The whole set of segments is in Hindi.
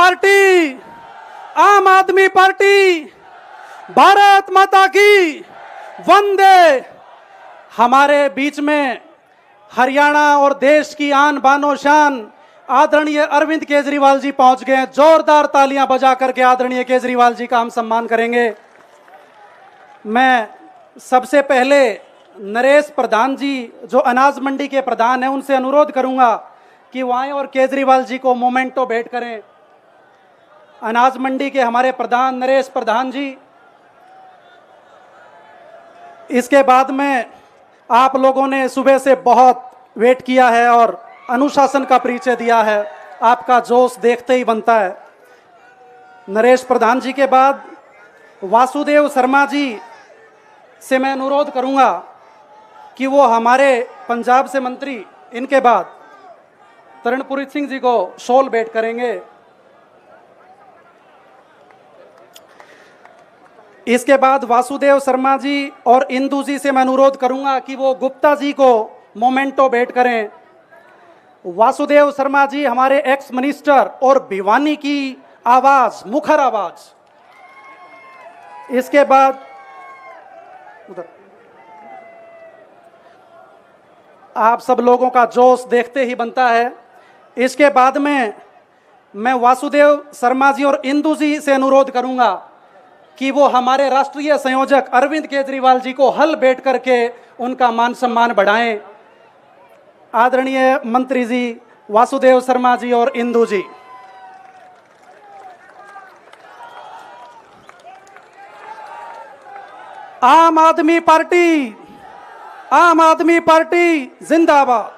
पार्टी, आम आदमी पार्टी, भारत माता की वंदे। हमारे बीच में हरियाणा और देश की आन बानो शान आदरणीय अरविंद केजरीवाल जी पहुंच गए हैं। जोरदार तालियां बजा करके आदरणीय केजरीवाल जी का हम सम्मान करेंगे। मैं सबसे पहले नरेश प्रधान जी जो अनाज मंडी के प्रधान हैं उनसे अनुरोध करूंगा कि वो आएं और केजरीवाल जी को मोमेंटो भेंट करें। अनाज मंडी के हमारे प्रधान नरेश प्रधान जी। इसके बाद में आप लोगों ने सुबह से बहुत वेट किया है और अनुशासन का परिचय दिया है। आपका जोश देखते ही बनता है। नरेश प्रधान जी के बाद वासुदेव शर्मा जी से मैं अनुरोध करूंगा कि वो हमारे पंजाब से मंत्री, इनके बाद तरणपुरी सिंह जी को शॉल भेंट करेंगे। इसके बाद वासुदेव शर्मा जी और इंदू जी से मैं अनुरोध करूंगा कि वो गुप्ता जी को मोमेंटो भेंट करें। वासुदेव शर्मा जी हमारे एक्स मिनिस्टर और भिवानी की आवाज, मुखर आवाज। इसके बाद उधर आप सब लोगों का जोश देखते ही बनता है। इसके बाद में मैं वासुदेव शर्मा जी और इंदू जी से अनुरोध करूंगा कि वो हमारे राष्ट्रीय संयोजक अरविंद केजरीवाल जी को हल भेंट करके उनका मान सम्मान बढ़ाएं। आदरणीय मंत्री जी वासुदेव शर्मा जी और इंदू जी। आम आदमी पार्टी, आम आदमी पार्टी जिंदाबाद।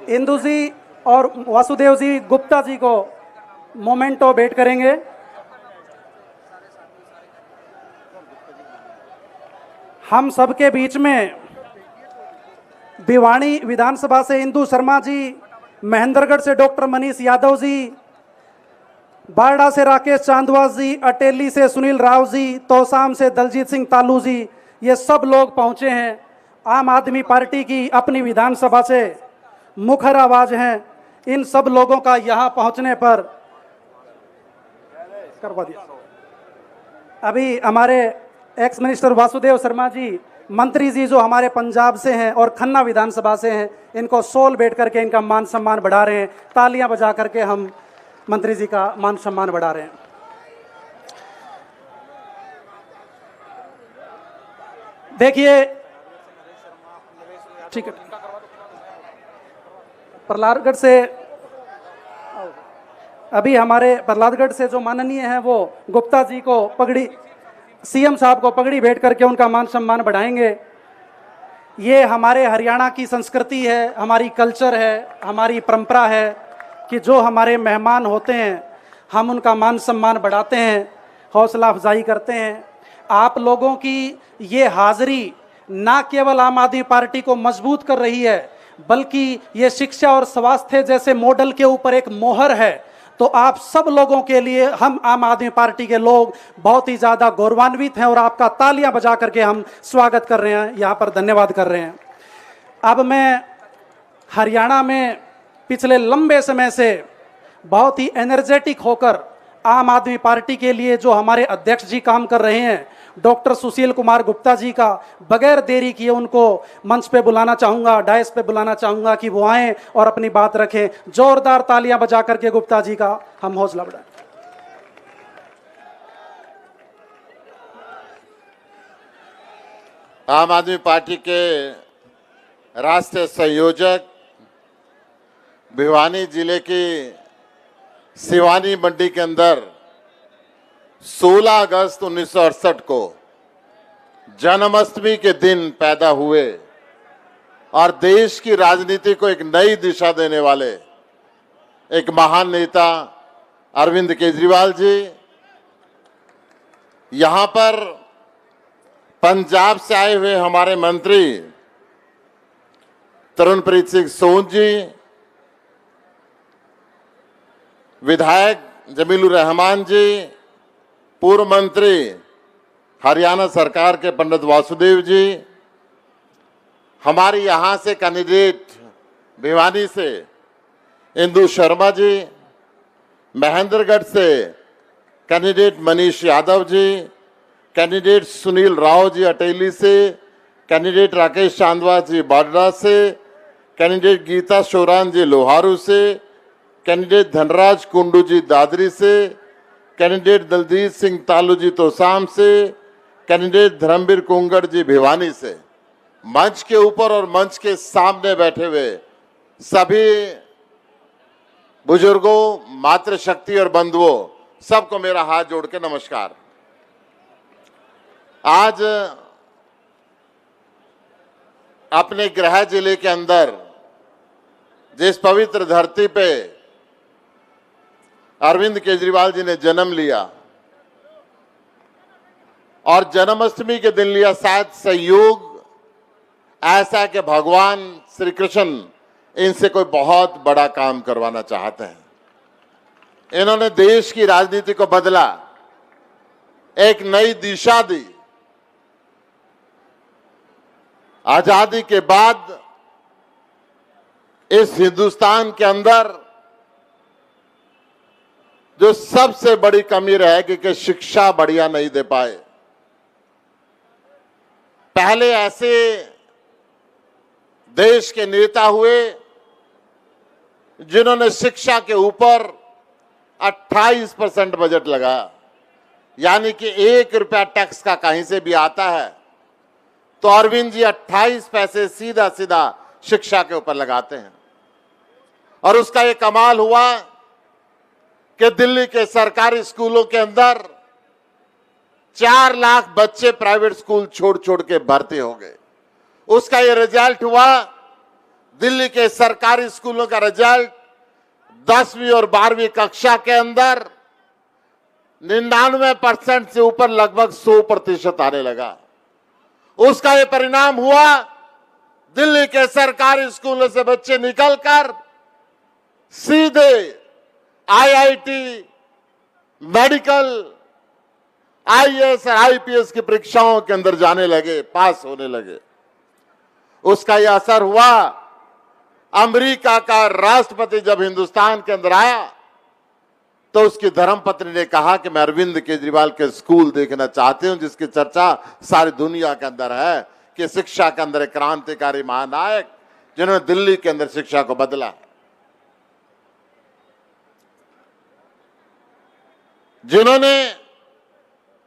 इंदू जी और वासुदेव जी गुप्ता जी को मोमेंटो भेंट करेंगे। हम सबके बीच में भिवानी विधानसभा से इंदू शर्मा जी, महेंद्रगढ़ से डॉक्टर मनीष यादव जी, बारडा से राकेश चांदवास जी, अटेली से सुनील राव जी, तोसाम से दलजीत सिंह तालू जी, ये सब लोग पहुंचे हैं। आम आदमी पार्टी की अपनी विधानसभा से मुखर आवाज हैं। इन सब लोगों का यहां पहुंचने पर करवा दिया। अभी हमारे एक्स मिनिस्टर वासुदेव शर्मा जी, मंत्री जी जो हमारे पंजाब से हैं और खन्ना विधानसभा से हैं, इनको शॉल भेंट करके इनका मान सम्मान बढ़ा रहे हैं। तालियां बजा करके हम मंत्री जी का मान सम्मान बढ़ा रहे हैं। देखिए, ठीक है, प्रहलादगढ़ से अभी हमारे प्रहलादगढ़ से जो माननीय हैं वो गुप्ता जी को पगड़ी, सीएम साहब को पगड़ी भेंट करके उनका मान सम्मान बढ़ाएंगे। ये हमारे हरियाणा की संस्कृति है, हमारी कल्चर है, हमारी परंपरा है कि जो हमारे मेहमान होते हैं हम उनका मान सम्मान बढ़ाते हैं, हौसला अफजाई करते हैं। आप लोगों की ये हाजिरी ना केवल आम आदमी पार्टी को मजबूत कर रही है, बल्कि ये शिक्षा और स्वास्थ्य जैसे मॉडल के ऊपर एक मोहर है। तो आप सब लोगों के लिए हम आम आदमी पार्टी के लोग बहुत ही ज़्यादा गौरवान्वित हैं और आपका तालियां बजा करके हम स्वागत कर रहे हैं, यहाँ पर धन्यवाद कर रहे हैं। अब मैं हरियाणा में पिछले लंबे समय से बहुत ही एनर्जेटिक होकर आम आदमी पार्टी के लिए जो हमारे अध्यक्ष जी काम कर रहे हैं, डॉक्टर सुशील कुमार गुप्ता जी का बगैर देरी किए उनको मंच पे बुलाना चाहूँगा, डायस पे बुलाना चाहूँगा कि वो आएँ और अपनी बात रखें। जोरदार तालियां बजा करके गुप्ता जी का हम हौसला बढ़ाएं। आम आदमी पार्टी के राष्ट्रीय संयोजक, भिवानी जिले की सिवानी मंडी के अंदर 16 अगस्त 1968 को जन्माष्टमी के दिन पैदा हुए और देश की राजनीति को एक नई दिशा देने वाले एक महान नेता अरविंद केजरीवाल जी, यहां पर पंजाब से आए हुए हमारे मंत्री तरणप्रीत सिंह सोन जी, विधायक जमीलुर रहमान जी, पूर्व मंत्री हरियाणा सरकार के पंडित वासुदेव जी, हमारी यहां से कैंडिडेट भिवानी से इंदु शर्मा जी, महेंद्रगढ़ से कैंडिडेट मनीष यादव जी, कैंडिडेट सुनील राव जी अटेली से, कैंडिडेट राकेश चांदवा जी बाडरा से, कैंडिडेट गीता शोरान जी लोहारू से, कैंडिडेट धनराज कुंडू जी दादरी से, कैंडिडेट दलजीत सिंह तालू जी तोसाम से, कैंडिडेट धर्मवीर कुंगड़ जी भिवानी से। मंच के ऊपर और मंच के सामने बैठे हुए सभी बुजुर्गों, मातृशक्ति और बंधुओं, सबको मेरा हाथ जोड़ के नमस्कार। आज अपने गृह जिले के अंदर जिस पवित्र धरती पे अरविंद केजरीवाल जी ने जन्म लिया और जन्माष्टमी के दिन लिया, शायद संयोग ऐसा कि भगवान श्री कृष्ण इनसे कोई बहुत बड़ा काम करवाना चाहते हैं। इन्होंने देश की राजनीति को बदला, एक नई दिशा दी। आजादी के बाद इस हिंदुस्तान के अंदर जो सबसे बड़ी कमी रहेगी कि शिक्षा बढ़िया नहीं दे पाए। पहले ऐसे देश के नेता हुए जिन्होंने शिक्षा के ऊपर 28% बजट लगाया, यानी कि 1 रुपया टैक्स का कहीं से भी आता है तो अरविंद जी 28 पैसे सीधा सीधा शिक्षा के ऊपर लगाते हैं। और उसका ये कमाल हुआ कि दिल्ली के सरकारी स्कूलों के अंदर 4 लाख बच्चे प्राइवेट स्कूल छोड़ छोड़ के भर्ती हो गए। उसका ये रिजल्ट हुआ, दिल्ली के सरकारी स्कूलों का रिजल्ट 10वीं और 12वीं कक्षा के अंदर 99% से ऊपर लगभग 100% आने लगा। उसका ये परिणाम हुआ, दिल्ली के सरकारी स्कूलों से बच्चे निकलकर सीधे आईआईटी, मेडिकल, आईएएस और आईपीएस की परीक्षाओं के अंदर जाने लगे, पास होने लगे। उसका यह असर हुआ, अमेरिका का राष्ट्रपति जब हिंदुस्तान के अंदर आया तो उसकी धर्मपत्नी ने कहा कि मैं अरविंद केजरीवाल के स्कूल देखना चाहती हूं, जिसकी चर्चा सारी दुनिया के अंदर है कि शिक्षा के अंदर एक क्रांतिकारी महानायक जिन्होंने दिल्ली के अंदर शिक्षा को बदला, जिन्होंने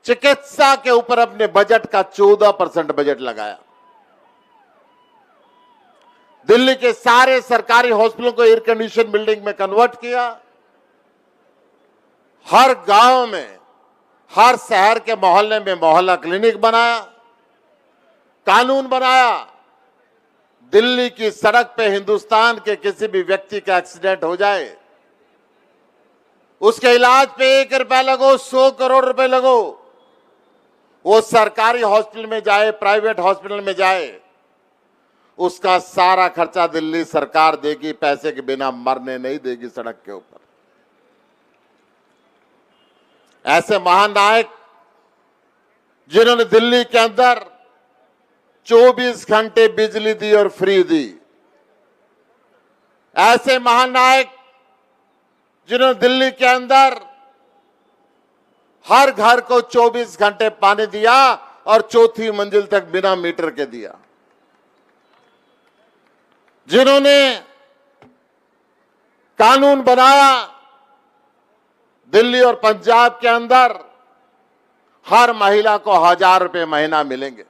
चिकित्सा के ऊपर अपने बजट का 14% बजट लगाया। दिल्ली के सारे सरकारी हॉस्पिटलों को एयर कंडीशन बिल्डिंग में कन्वर्ट किया। हर गांव में, हर शहर के मोहल्ले में मोहल्ला क्लिनिक बनाया, कानून बनाया। दिल्ली की सड़क पे हिंदुस्तान के किसी भी व्यक्ति का एक्सीडेंट हो जाए, उसके इलाज पे 1 रुपया लगो, 100 करोड़ रुपए लगो, वो सरकारी हॉस्पिटल में जाए, प्राइवेट हॉस्पिटल में जाए, उसका सारा खर्चा दिल्ली सरकार देगी, पैसे के बिना मरने नहीं देगी सड़क के ऊपर। ऐसे महानायक जिन्होंने दिल्ली के अंदर 24 घंटे बिजली दी और फ्री दी, ऐसे महानायक जिन्होंने दिल्ली के अंदर हर घर को 24 घंटे पानी दिया और 4थी मंजिल तक बिना मीटर के दिया, जिन्होंने कानून बनाया दिल्ली और पंजाब के अंदर हर महिला को 1000 रुपए महीना मिलेंगे,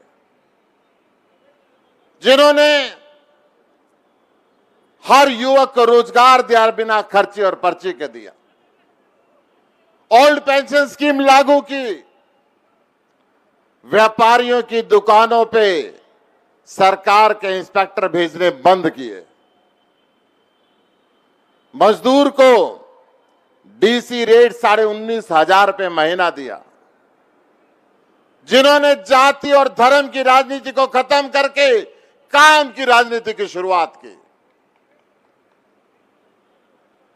जिन्होंने हर युवक को रोजगार दिया बिना खर्चे और पर्चे के दिया, ओल्ड पेंशन स्कीम लागू की, व्यापारियों की दुकानों पे सरकार के इंस्पेक्टर भेजने बंद किए, मजदूर को डीसी रेट 19,500 रुपए महीना दिया, जिन्होंने जाति और धर्म की राजनीति को खत्म करके काम की राजनीति की शुरुआत की।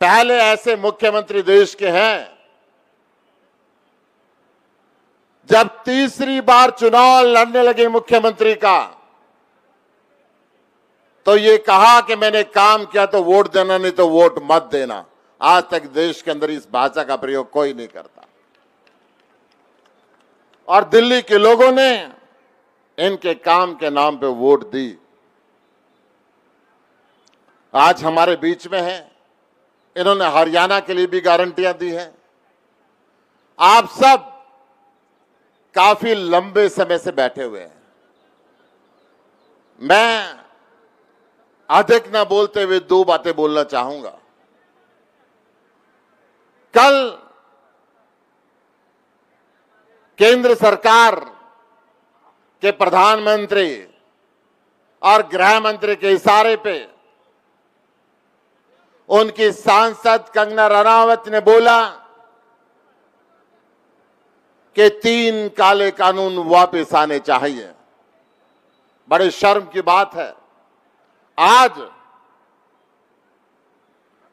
पहले ऐसे मुख्यमंत्री देश के हैं, जब तीसरी बार चुनाव लड़ने लगे मुख्यमंत्री का, तो ये कहा कि मैंने काम किया तो वोट देना, नहीं तो वोट मत देना। आज तक देश के अंदर इस भाषा का प्रयोग कोई नहीं करता, और दिल्ली के लोगों ने इनके काम के नाम पे वोट दी। आज हमारे बीच में है, इन्होंने हरियाणा के लिए भी गारंटियां दी हैं। आप सब काफी लंबे समय से बैठे हुए हैं। मैं अधिक ना बोलते हुए दो बातें बोलना चाहूंगा। कल केंद्र सरकार के प्रधानमंत्री और गृह मंत्री के इशारे पे उनकी सांसद कंगना रनावत ने बोला कि 3 काले कानून वापस आने चाहिए। बड़े शर्म की बात है, आज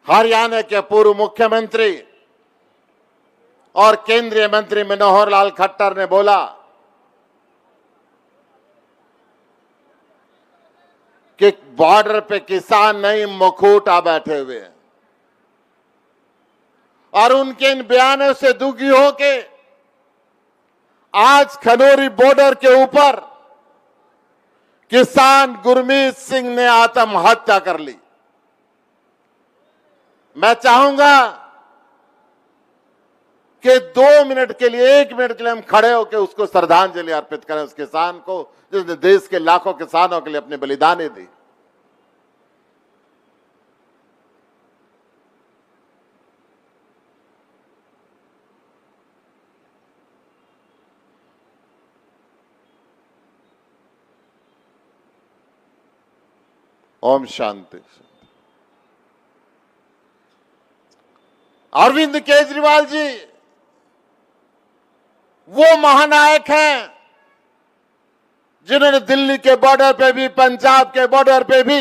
हरियाणा के पूर्व मुख्यमंत्री और केंद्रीय मंत्री मनोहर लाल खट्टर ने बोला कि बॉर्डर पे किसान नहीं मुखौटा बैठे हुए हैं, और उनके इन बयानों से दुखी होके आज खनौरी बॉर्डर के ऊपर किसान गुरमीत सिंह ने आत्महत्या कर ली। मैं चाहूंगा कि 2 मिनट के लिए, 1 मिनट के लिए हम खड़े होकर उसको श्रद्धांजलि अर्पित करें, उस किसान को जिसने देश के लाखों किसानों के लिए अपनी बलिदानें दी। ओम शांति। अरविंद केजरीवाल जी वो महानायक हैं जिन्होंने दिल्ली के बॉर्डर पे भी, पंजाब के बॉर्डर पे भी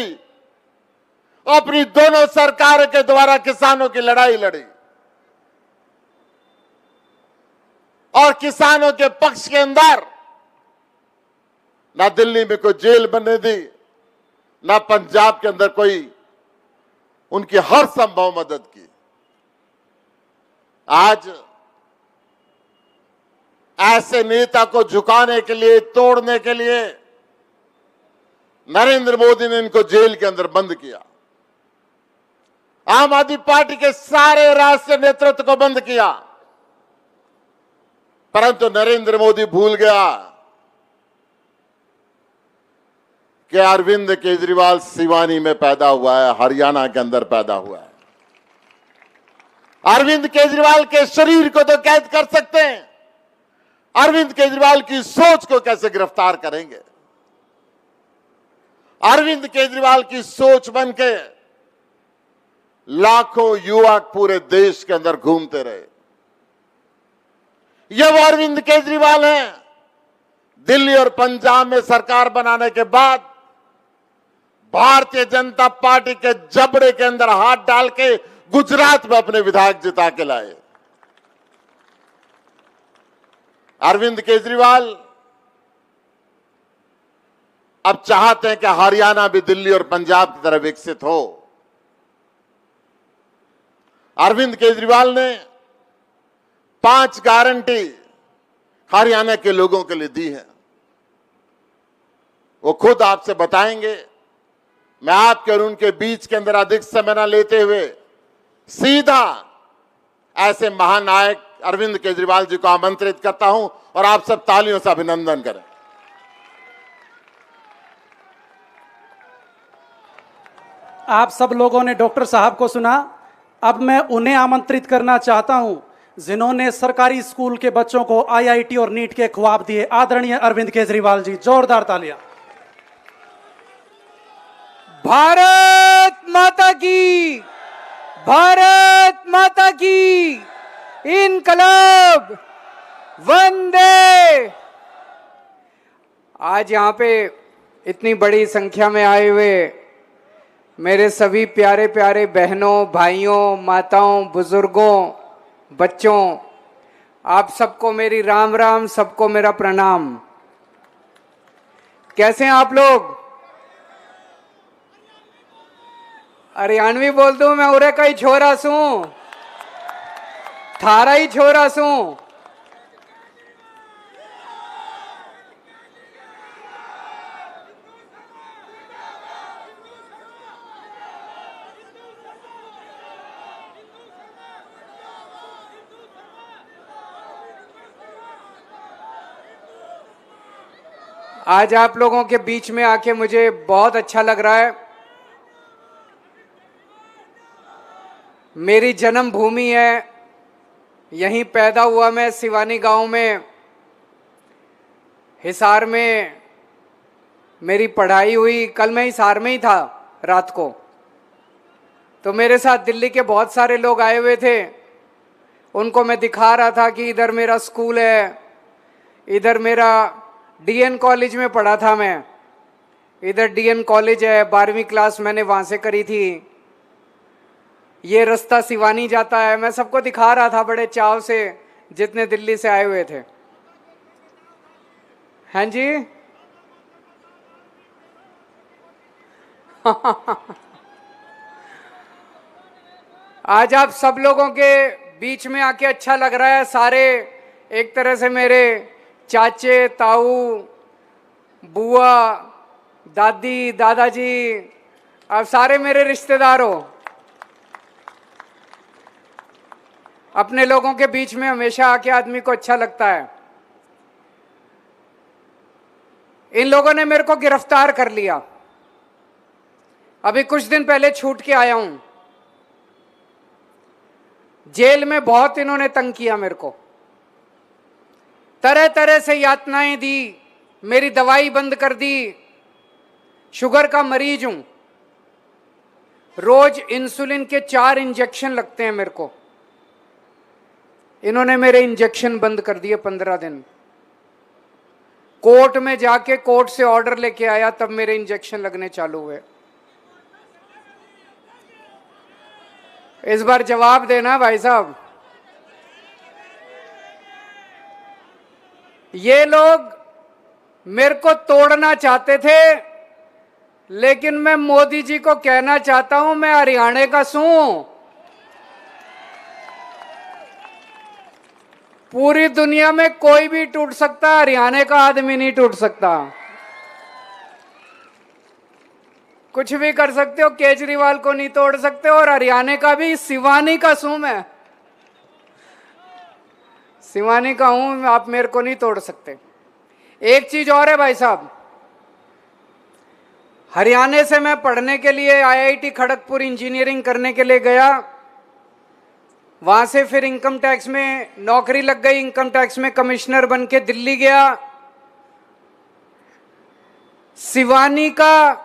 अपनी दोनों सरकारों के द्वारा किसानों की लड़ाई लड़ी और किसानों के पक्ष के अंदर ना दिल्ली में कोई जेल बनने दी, ना पंजाब के अंदर कोई उनकी हर संभव मदद की। आज ऐसे नेता को झुकाने के लिए, तोड़ने के लिए नरेंद्र मोदी ने इनको जेल के अंदर बंद किया। आम आदमी पार्टी के सारे राष्ट्रीय नेतृत्व को बंद किया, परंतु नरेंद्र मोदी भूल गया कि अरविंद केजरीवाल सिवानी में पैदा हुआ है, हरियाणा के अंदर पैदा हुआ है। अरविंद केजरीवाल के शरीर को तो कैद कर सकते हैं, अरविंद केजरीवाल की सोच को कैसे गिरफ्तार करेंगे? अरविंद केजरीवाल की सोच बनके लाखों युवक पूरे देश के अंदर घूमते रहे। ये वो अरविंद केजरीवाल हैं दिल्ली और पंजाब में सरकार बनाने के बाद भारतीय जनता पार्टी के जबड़े के अंदर हाथ डाल के गुजरात में अपने विधायक जिता के लाए। अरविंद केजरीवाल अब चाहते हैं कि हरियाणा भी दिल्ली और पंजाब की तरह विकसित हो। अरविंद केजरीवाल ने 5 गारंटी हरियाणा के लोगों के लिए दी है, वो खुद आपसे बताएंगे। मैं आपके और उनके बीच के अंदर अधिक समय न लेते हुए सीधा ऐसे महानायक अरविंद केजरीवाल जी को आमंत्रित करता हूं और आप सब तालियों से अभिनंदन करें। आप सब लोगों ने डॉक्टर साहब को सुना, अब मैं उन्हें आमंत्रित करना चाहता हूं जिन्होंने सरकारी स्कूल के बच्चों को आईआईटी और नीट के ख्वाब दिए। आदरणीय अरविंद केजरीवाल जी, जोरदार तालियां। भारत माता की, भारत माता की, इनकलाब, वंदे। आज यहाँ पे इतनी बड़ी संख्या में आए हुए मेरे सभी प्यारे प्यारे बहनों, भाइयों, माताओं, बुजुर्गों, बच्चों, आप सबको मेरी राम राम, सबको मेरा प्रणाम। कैसे हैं आप लोग? हरियाणवी बोल दूं मैं उरे का ही छोरा सू, थारा ही छोरा सू। आज आप लोगों के बीच में आके मुझे बहुत अच्छा लग रहा है। मेरी जन्मभूमि है, यहीं पैदा हुआ मैं, सिवानी गांव में, हिसार में मेरी पढ़ाई हुई। कल मैं हिसार में ही था रात को, तो मेरे साथ दिल्ली के बहुत सारे लोग आए हुए थे। उनको मैं दिखा रहा था कि इधर मेरा स्कूल है, इधर मेरा डीएन कॉलेज में पढ़ा था मैं, इधर डीएन कॉलेज है, 12वीं क्लास मैंने वहां से करी थी। ये रास्ता सिवानी जाता है, मैं सबको दिखा रहा था बड़े चाव से, जितने दिल्ली से आए हुए थे। हैं जी आज आप सब लोगों के बीच में आके अच्छा लग रहा है। सारे एक तरह से मेरे चाचे, ताऊ, बुआ, दादी, दादाजी, आप सारे मेरे रिश्तेदार हो। अपने लोगों के बीच में हमेशा आके आदमी को अच्छा लगता है। इन लोगों ने मेरे को गिरफ्तार कर लिया, अभी कुछ दिन पहले छूट के आया हूं। जेल में बहुत इन्होंने तंग किया मेरे को, तरह तरह से यातनाएं दी, मेरी दवाई बंद कर दी। शुगर का मरीज हूं, रोज इंसुलिन के 4 इंजेक्शन लगते हैं मेरे को। इन्होंने मेरे इंजेक्शन बंद कर दिए 15 दिन। कोर्ट में जाके कोर्ट से ऑर्डर लेके आया, तब मेरे इंजेक्शन लगने चालू हुए। इस बार जवाब देना भाई साहब। ये लोग मेरे को तोड़ना चाहते थे, लेकिन मैं मोदी जी को कहना चाहता हूं, मैं हरियाणा का हूं। पूरी दुनिया में कोई भी टूट सकता, हरियाणा का आदमी नहीं टूट सकता। कुछ भी कर सकते हो, केजरीवाल को नहीं तोड़ सकते, और हरियाणा का भी, सिवानी का हूं मैं, सिवानी का हूं, आप मेरे को नहीं तोड़ सकते। एक चीज और है भाई साहब, हरियाणा से मैं पढ़ने के लिए आईआईटी खड़गपुर इंजीनियरिंग करने के लिए गया। वहां से फिर इनकम टैक्स में नौकरी लग गई, इनकम टैक्स में कमिश्नर बन के दिल्ली गया। सिवानी का,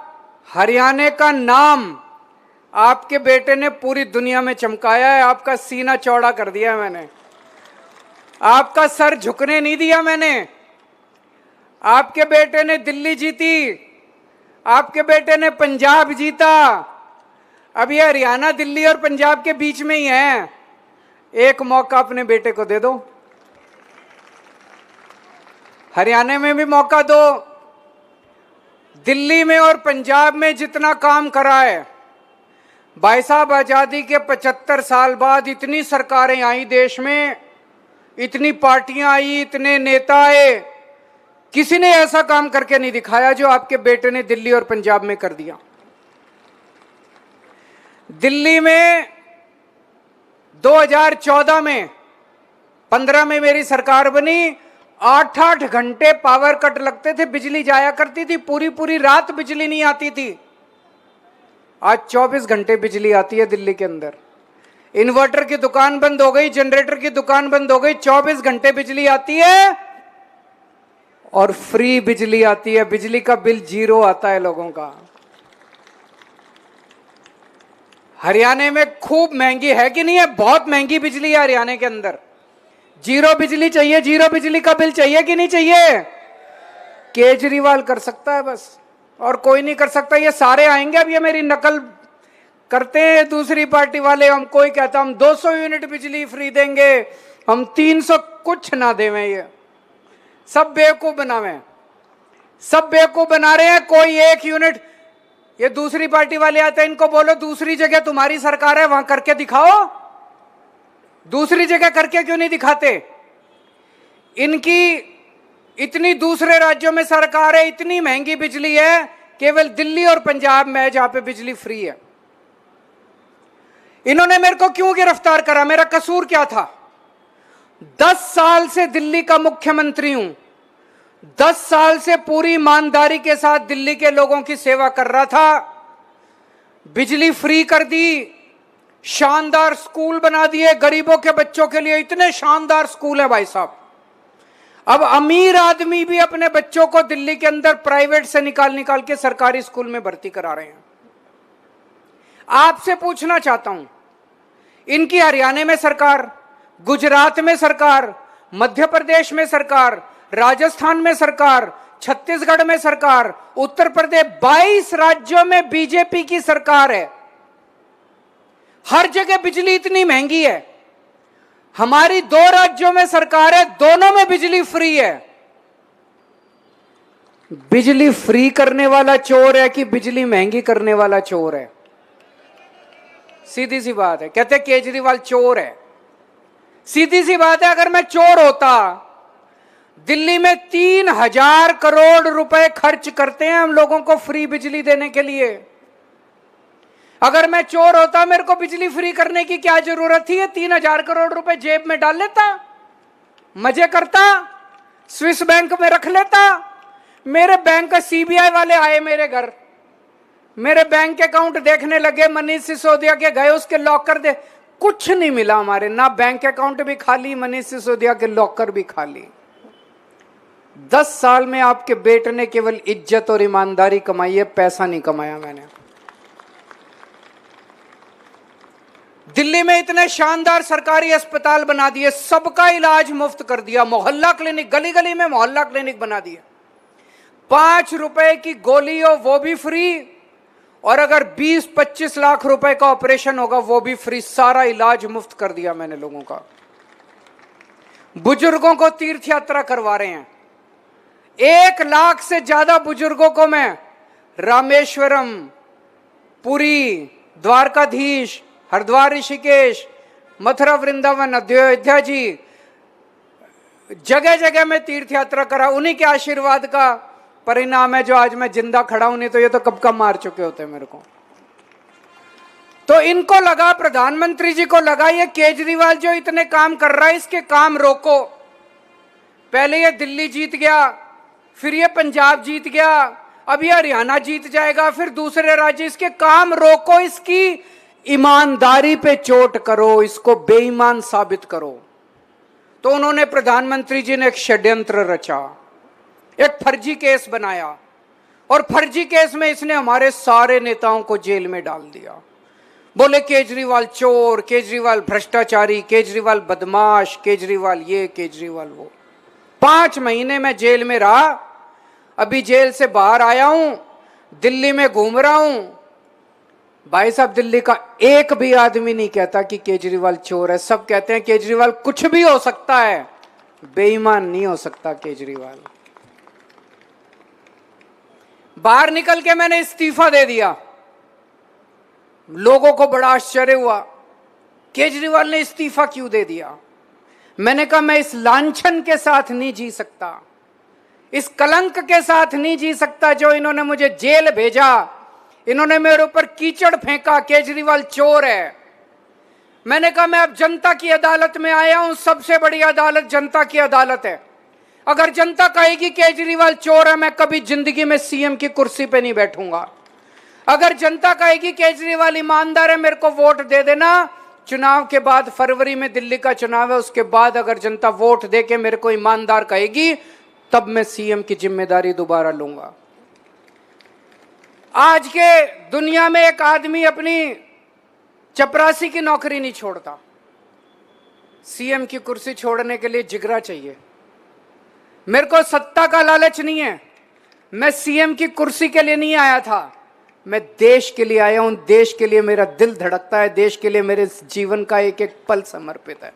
हरियाणा का नाम आपके बेटे ने पूरी दुनिया में चमकाया है। आपका सीना चौड़ा कर दिया मैंने, आपका सर झुकने नहीं दिया मैंने। आपके बेटे ने दिल्ली जीती, आपके बेटे ने पंजाब जीता। अब ये हरियाणा दिल्ली और पंजाब के बीच में ही है। एक मौका अपने बेटे को दे दो, हरियाणा में भी मौका दो। दिल्ली में और पंजाब में जितना काम करा है भाई साहब, आजादी के 75 साल बाद इतनी सरकारें आई देश में, इतनी पार्टियां आई, इतने नेता आए, किसी ने ऐसा काम करके नहीं दिखाया जो आपके बेटे ने दिल्ली और पंजाब में कर दिया। दिल्ली में 2014 में 15 में मेरी सरकार बनी, 8-8 घंटे पावर कट लगते थे, बिजली जाया करती थी, पूरी पूरी रात बिजली नहीं आती थी। आज 24 घंटे बिजली आती है दिल्ली के अंदर। इन्वर्टर की दुकान बंद हो गई, जनरेटर की दुकान बंद हो गई, 24 घंटे बिजली आती है और फ्री बिजली आती है। बिजली का बिल 0 आता है लोगों का। हरियाणा में खूब महंगी है कि नहीं है? बहुत महंगी बिजली है हरियाणा के अंदर। 0 बिजली चाहिए, 0 बिजली का बिल चाहिए कि नहीं चाहिए? केजरीवाल कर सकता है बस, और कोई नहीं कर सकता। ये सारे आएंगे, अब ये मेरी नकल करते हैं दूसरी पार्टी वाले। हम कोई कहता हम 200 यूनिट बिजली फ्री देंगे, हम 300, कुछ ना देवें। ये सब बेवकूफ बनावे, सब बेवकूफ बना रहे हैं। कोई 1 यूनिट, ये दूसरी पार्टी वाले आते हैं, इनको बोलो दूसरी जगह तुम्हारी सरकार है, वहां करके दिखाओ। दूसरी जगह करके क्यों नहीं दिखाते? इनकी इतनी दूसरे राज्यों में सरकार है, इतनी महंगी बिजली है, केवल दिल्ली और पंजाब में है जहां पे बिजली फ्री है। इन्होंने मेरे को क्यों गिरफ्तार करा? मेरा कसूर क्या था? 10 साल से दिल्ली का मुख्यमंत्री हूं, 10 साल से पूरी ईमानदारी के साथ दिल्ली के लोगों की सेवा कर रहा था। बिजली फ्री कर दी, शानदार स्कूल बना दिए गरीबों के बच्चों के लिए, इतने शानदार स्कूल है भाई साहब। अब अमीर आदमी भी अपने बच्चों को दिल्ली के अंदर प्राइवेट से निकाल निकाल के सरकारी स्कूल में भर्ती करा रहे हैं। आपसे पूछना चाहता हूं, इनकी हरियाणा में सरकार, गुजरात में सरकार, मध्य प्रदेश में सरकार, राजस्थान में सरकार, छत्तीसगढ़ में सरकार, उत्तर प्रदेश, 22 राज्यों में बीजेपी की सरकार है। हर जगह बिजली इतनी महंगी है। हमारी 2 राज्यों में सरकार है, दोनों में बिजली फ्री है। बिजली फ्री करने वाला चोर है कि बिजली महंगी करने वाला चोर है? सीधी सी बात है। कहते केजरीवाल चोर है। सीधी सी बात है, अगर मैं चोर होता, दिल्ली में 3000 करोड़ रुपए खर्च करते हैं हम लोगों को फ्री बिजली देने के लिए। अगर मैं चोर होता, मेरे को बिजली फ्री करने की क्या जरूरत थी? 3000 करोड़ रुपए जेब में डाल लेता, मजे करता, स्विस बैंक में रख लेता। मेरे बैंक का सीबीआई वाले आए मेरे घर, मेरे बैंक अकाउंट देखने लगे, मनीष सिसोदिया के गए, उसके लॉकर दे, कुछ नहीं मिला हमारे, ना बैंक अकाउंट भी खाली, मनीष सिसोदिया के लॉकर भी खाली। 10 साल में आपके बेटे ने केवल इज्जत और ईमानदारी कमाई है, पैसा नहीं कमाया मैंने। दिल्ली में इतने शानदार सरकारी अस्पताल बना दिए, सबका इलाज मुफ्त कर दिया, मोहल्ला क्लिनिक, गली गली में मोहल्ला क्लिनिक बना दिया। 5 रुपए की गोली हो वो भी फ्री, और अगर 20-25 लाख रुपए का ऑपरेशन होगा वो भी फ्री। सारा इलाज मुफ्त कर दिया मैंने लोगों का। बुजुर्गों को तीर्थ यात्रा करवा रहे हैं। 1 लाख से ज्यादा बुजुर्गों को मैं रामेश्वरम, पुरी, द्वारकाधीश, हरिद्वार, ऋषिकेश, मथुरा, वृंदावन, अयोध्या जी, जगह जगह में तीर्थ यात्रा करा। उन्हीं के आशीर्वाद का परिणाम है जो आज मैं जिंदा खड़ा हूं, नहीं तो ये तो कब का मार चुके होते मेरे को। तो इनको लगा, प्रधानमंत्री जी को लगा, ये केजरीवाल जो इतने काम कर रहा है इसके काम रोको। पहले ये दिल्ली जीत गया, फिर ये पंजाब जीत गया, अब ये हरियाणा जीत जाएगा, फिर दूसरे राज्य, इसके काम रोको, इसकी ईमानदारी पे चोट करो, इसको बेईमान साबित करो। तो उन्होंने, प्रधानमंत्री जी ने एक षड्यंत्र रचा, एक फर्जी केस बनाया, और फर्जी केस में इसने हमारे सारे नेताओं को जेल में डाल दिया। बोले केजरीवाल चोर, केजरीवाल भ्रष्टाचारी, केजरीवाल बदमाश, केजरीवाल ये, केजरीवाल वो। 5 महीने में जेल में रहा, अभी जेल से बाहर आया हूं, दिल्ली में घूम रहा हूं। भाई साहब, दिल्ली का एक भी आदमी नहीं कहता कि केजरीवाल चोर है, सब कहते हैं केजरीवाल कुछ भी हो सकता है, बेईमान नहीं हो सकता केजरीवाल। बाहर निकल के मैंने इस्तीफा दे दिया। लोगों को बड़ा आश्चर्य हुआ, केजरीवाल ने इस्तीफा क्यों दे दिया? मैंने कहा मैं इस लांछन के साथ नहीं जी सकता, इस कलंक के साथ नहीं जी सकता जो इन्होंने मुझे जेल भेजा, इन्होंने मेरे ऊपर कीचड़ फेंका, केजरीवाल चोर है। मैंने कहा मैं अब जनता की अदालत में आया हूं, सबसे बड़ी अदालत जनता की अदालत है। अगर जनता कहेगी केजरीवाल चोर है, मैं कभी जिंदगी में सीएम की कुर्सी पे नहीं बैठूंगा। अगर जनता कहेगी केजरीवाल ईमानदार है, मेरे को वोट दे देना। चुनाव के बाद, फरवरी में दिल्ली का चुनाव है, उसके बाद अगर जनता वोट दे के मेरे को ईमानदार कहेगी, तब मैं सीएम की जिम्मेदारी दोबारा लूंगा। आज के दुनिया में एक आदमी अपनी चपरासी की नौकरी नहीं छोड़ता। सीएम की कुर्सी छोड़ने के लिए जिगरा चाहिए। मेरे को सत्ता का लालच नहीं है, मैं सीएम की कुर्सी के लिए नहीं आया था, मैं देश के लिए आया हूं। देश के लिए मेरा दिल धड़कता है, देश के लिए मेरे जीवन का एक एक पल समर्पित है।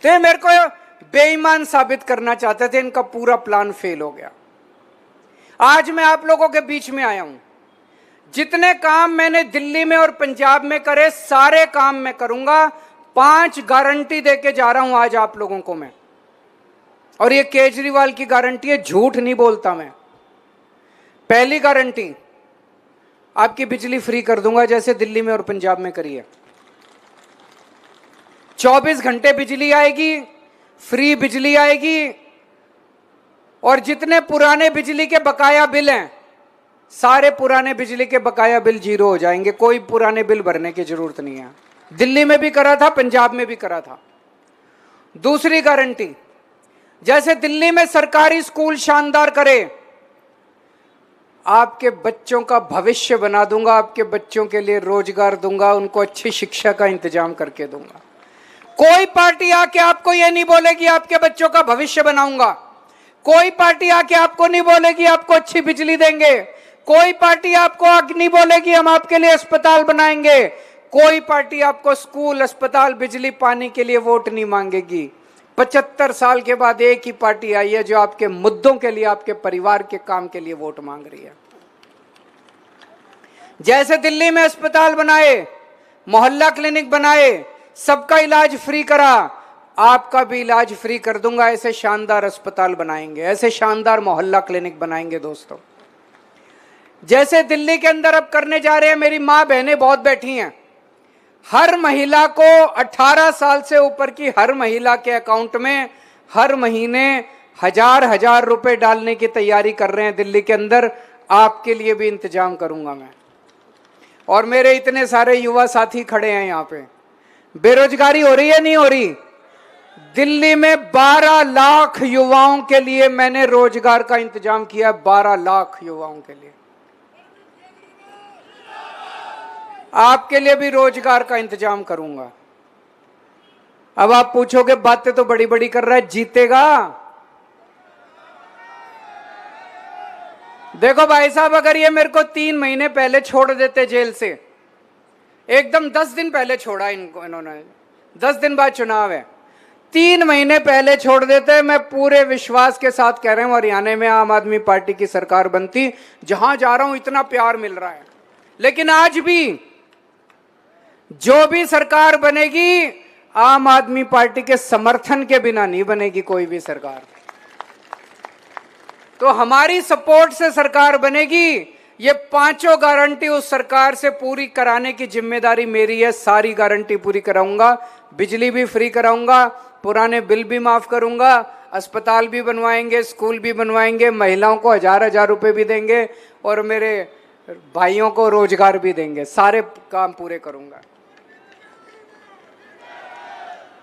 तो ये मेरे को बेईमान साबित करना चाहते थे, इनका पूरा प्लान फेल हो गया। आज मैं आप लोगों के बीच में आया हूं। जितने काम मैंने दिल्ली में और पंजाब में करे सारे काम मैं करूंगा। 5 गारंटी देके जा रहा हूं आज आप लोगों को मैं, और ये केजरीवाल की गारंटी है, झूठ नहीं बोलता मैं। पहली गारंटी, आपकी बिजली फ्री कर दूंगा जैसे दिल्ली में और पंजाब में करी है। 24 घंटे बिजली आएगी, फ्री बिजली आएगी, और जितने पुराने बिजली के बकाया बिल हैं सारे पुराने बिजली के बकाया बिल जीरो हो जाएंगे। कोई पुराने बिल भरने की जरूरत नहीं है। दिल्ली में भी करा था, पंजाब में भी करा था। दूसरी गारंटी, जैसे दिल्ली में सरकारी स्कूल शानदार करे, आपके बच्चों का भविष्य बना दूंगा, आपके बच्चों के लिए रोजगार दूंगा, उनको अच्छी शिक्षा का इंतजाम करके दूंगा। कोई पार्टी आके आपको यह नहीं बोलेगी आपके बच्चों का भविष्य बनाऊंगा। कोई पार्टी आके आपको नहीं बोलेगी आपको अच्छी बिजली देंगे। कोई पार्टी आपको नहीं बोलेगी हम आपके लिए अस्पताल बनाएंगे। कोई पार्टी आपको स्कूल, अस्पताल, बिजली, पानी के लिए वोट नहीं मांगेगी। 75 साल के बाद एक ही पार्टी आई है जो आपके मुद्दों के लिए, आपके परिवार के काम के लिए वोट मांग रही है। जैसे दिल्ली में अस्पताल बनाए, मोहल्ला क्लिनिक बनाए, सबका इलाज फ्री करा, आपका भी इलाज फ्री कर दूंगा। ऐसे शानदार अस्पताल बनाएंगे, ऐसे शानदार मोहल्ला क्लिनिक बनाएंगे दोस्तों। जैसे दिल्ली के अंदर अब करने जा रहे हैं, मेरी मां बहनें बहुत बैठी हैं, हर महिला को 18 साल से ऊपर की हर महिला के अकाउंट में हर महीने 1000 रुपए डालने की तैयारी कर रहे हैं दिल्ली के अंदर। आपके लिए भी इंतजाम करूंगा मैं। और मेरे इतने सारे युवा साथी खड़े हैं यहाँ पे। बेरोजगारी हो रही है नहीं हो रही? दिल्ली में 12 लाख युवाओं के लिए मैंने रोजगार का इंतजाम किया। 12 लाख युवाओं के लिए, आपके लिए भी रोजगार का इंतजाम करूंगा। अब आप पूछोगे बातें तो बड़ी बड़ी कर रहा है, जीतेगा? देखो भाई साहब, अगर ये मेरे को 3 महीने पहले छोड़ देते जेल से, एकदम 10 दिन पहले छोड़ा इन्होंने, 10 दिन बाद चुनाव है, 3 महीने पहले छोड़ देते, मैं पूरे विश्वास के साथ कह रहा हूं हरियाणा में आम आदमी पार्टी की सरकार बनती। जहां जा रहा हूं इतना प्यार मिल रहा है। लेकिन आज भी जो भी सरकार बनेगी, आम आदमी पार्टी के समर्थन के बिना नहीं बनेगी कोई भी सरकार। तो हमारी सपोर्ट से सरकार बनेगी। ये 5 गारंटी उस सरकार से पूरी कराने की जिम्मेदारी मेरी है। सारी गारंटी पूरी कराऊंगा। बिजली भी फ्री कराऊंगा, पुराने बिल भी माफ करूंगा, अस्पताल भी बनवाएंगे, स्कूल भी बनवाएंगे, महिलाओं को 1000 रुपए भी देंगे, और मेरे भाइयों को रोजगार भी देंगे। सारे काम पूरे करूंगा।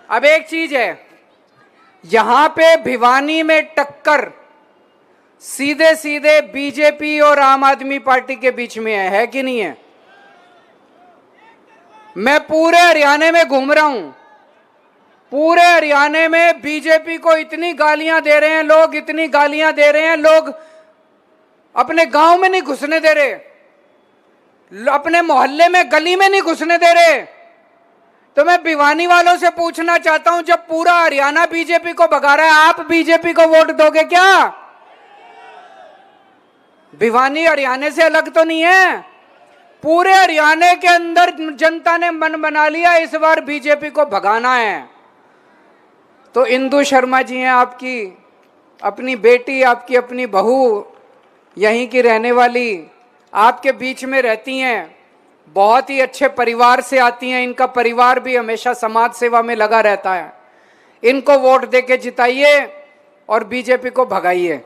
अब एक चीज है, यहां पे भिवानी में टक्कर सीधे सीधे बीजेपी और आम आदमी पार्टी के बीच में है कि नहीं है? मैं पूरे हरियाणा में घूम रहा हूं। पूरे हरियाणा में बीजेपी को इतनी गालियां दे रहे हैं लोग, इतनी गालियां दे रहे हैं लोग, अपने गांव में नहीं घुसने दे रहे, अपने मोहल्ले में, गली में नहीं घुसने दे रहे। तो मैं भिवानी वालों से पूछना चाहता हूं, जब पूरा हरियाणा बीजेपी को भगा रहा है, आप बीजेपी को वोट दोगे क्या? भिवानी हरियाणा से अलग तो नहीं है। पूरे हरियाणा के अंदर जनता ने मन बना लिया, इस बार बीजेपी को भगाना है। तो इंदु शर्मा जी हैं, आपकी अपनी बेटी, आपकी अपनी बहू, यहीं की रहने वाली, आपके बीच में रहती हैं, बहुत ही अच्छे परिवार से आती हैं। इनका परिवार भी हमेशा समाज सेवा में लगा रहता है। इनको वोट देके जिताइए और बीजेपी को भगाइए।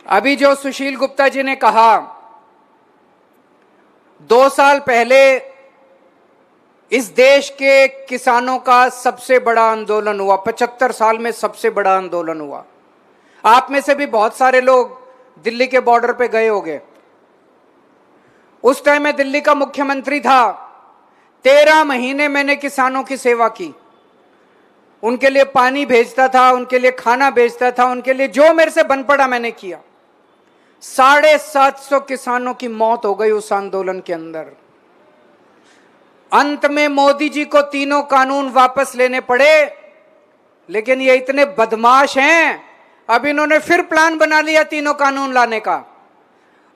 अभी जो सुशील गुप्ता जी ने कहा, 2 साल पहले इस देश के किसानों का सबसे बड़ा आंदोलन हुआ, 75 साल में सबसे बड़ा आंदोलन हुआ। आप में से भी बहुत सारे लोग दिल्ली के बॉर्डर पे गए होंगे। उस टाइम मैं दिल्ली का मुख्यमंत्री था। 13 महीने मैंने किसानों की सेवा की। उनके लिए पानी भेजता था, उनके लिए खाना भेजता था, उनके लिए जो मेरे से बन पड़ा मैंने किया। 750 किसानों की मौत हो गई उस आंदोलन के अंदर। अंत में मोदी जी को 3 कानून वापस लेने पड़े, लेकिन ये इतने बदमाश हैं, अब इन्होंने फिर प्लान बना लिया 3 कानून लाने का।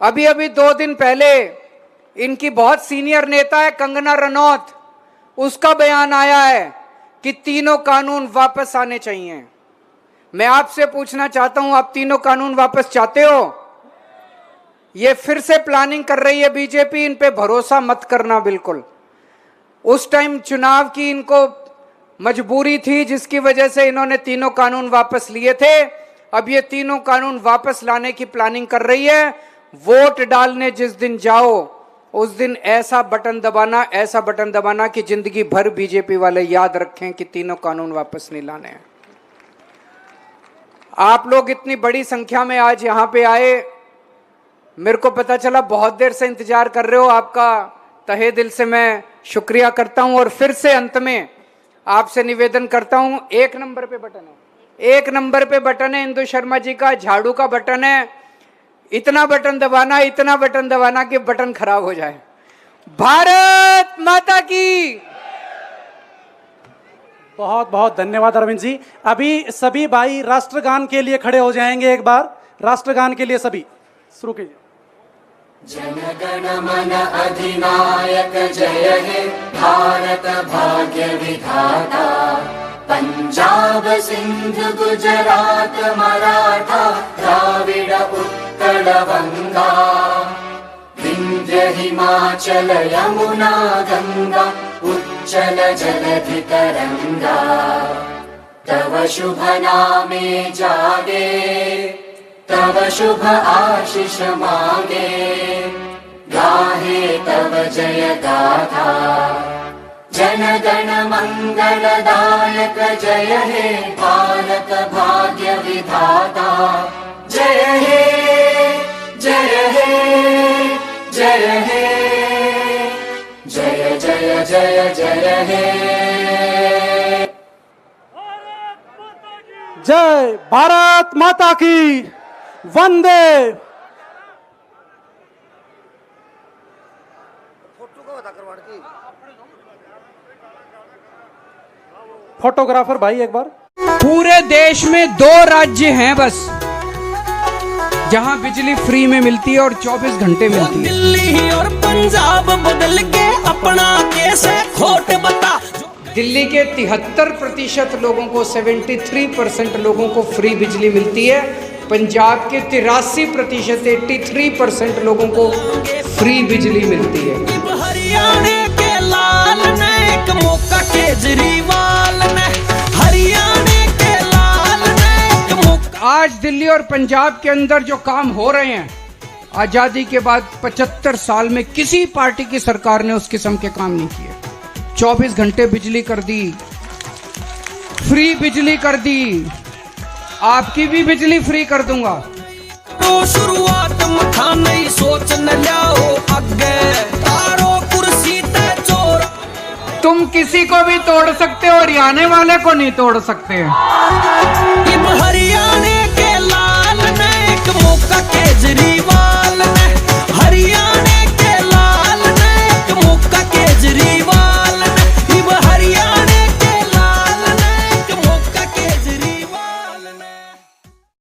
अभी अभी 2 दिन पहले इनकी बहुत सीनियर नेता है कंगना रनौत, उसका बयान आया है कि तीनों कानून वापस आने चाहिए। मैं आपसे पूछना चाहता हूं, आप तीनों कानून वापस चाहते हो? ये फिर से प्लानिंग कर रही है बीजेपी, इन पे भरोसा मत करना बिल्कुल। उस टाइम चुनाव की इनको मजबूरी थी जिसकी वजह से इन्होंने तीनों कानून वापस लिए थे। अब ये तीनों कानून वापस लाने की प्लानिंग कर रही है। वोट डालने जिस दिन जाओ उस दिन ऐसा बटन दबाना कि जिंदगी भर बीजेपी वाले याद रखें कि तीनों कानून वापस नहीं लाने हैं। आप लोग इतनी बड़ी संख्या में आज यहां पे आए, मेरे को पता चला बहुत देर से इंतजार कर रहे हो। आपका तहे दिल से मैं शुक्रिया करता हूं और फिर से अंत में आपसे निवेदन करता हूं, 1 नंबर पे बटन है, 1 नंबर पे बटन है इंदु शर्मा जी का, झाड़ू का बटन है। इतना बटन दबाना कि बटन खराब हो जाए। भारत माता की। बहुत बहुत धन्यवाद अरविंद जी। अभी सभी भाई राष्ट्रगान के लिए खड़े हो जाएंगे। एक बार राष्ट्रगान के लिए सभी शुरू कीजिए। जनगण मन अधिनायक जय हे भारत भाग्य विधाता, पंजाब सिंध गुजरात मराठा द्राविड उत्कल गंगा, विंध्य हिमाचल यमुना गंगा उच्चल जलधि तरंगा, तव शुभ नामे जागे तव शुभ आशीष मांगे, गाहे तव जय गाथा, जन गण मंगलदायक जय हे भारत भाग्य विधाता, जय हे जय हे जय हे जय जय जय जय हे। जय भारत माता की, वंदे। फोटोग्राफर भाई एक बार। पूरे देश में 2 राज्य हैं बस जहां बिजली फ्री में मिलती है और 24 घंटे मिलती है। दिल्ली और पंजाब बदल के अपना कैसे खोट बता। दिल्ली के 73% लोगों को, 73% लोगों को फ्री बिजली मिलती है। पंजाब के 83%, 83% लोगों को फ्री बिजली मिलती है। हरियाणा के लाल ने एक मौका केजरीवाल ने, हरियाणा के लाल ने एक मौका। आज दिल्ली और पंजाब के अंदर जो काम हो रहे हैं, आजादी के बाद 75 साल में किसी पार्टी की सरकार ने उस किस्म के काम नहीं किए। 24 घंटे बिजली कर दी, फ्री बिजली कर दी, आपकी भी बिजली फ्री कर दूंगा। तो शुरुआत मखा नहीं सोच न लाओ आगे, तारो कुर्सी ते चोर। तुम किसी को भी तोड़ सकते हो और आने वाले को नहीं तोड़ सकते।